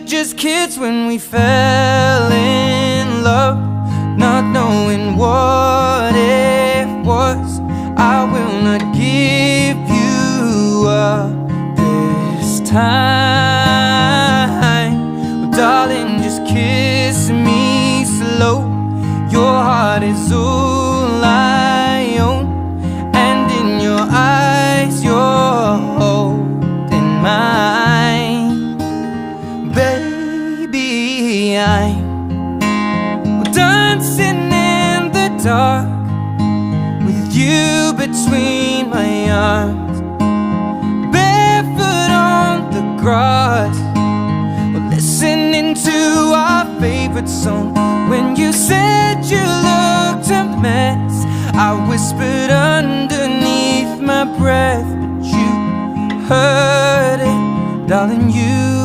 just kids when we fell in love, not knowing what it was. I will not give you up this time. Well, darling, just kiss me slow. Your heart is all I own, and in your eyes you're holding mine. Baby, I'm dancing in the dark with you between my arms, barefoot on the grass. We're listening to our favorite song. When you said you looked a mess, I whispered underneath my breath, but you heard it, darling, you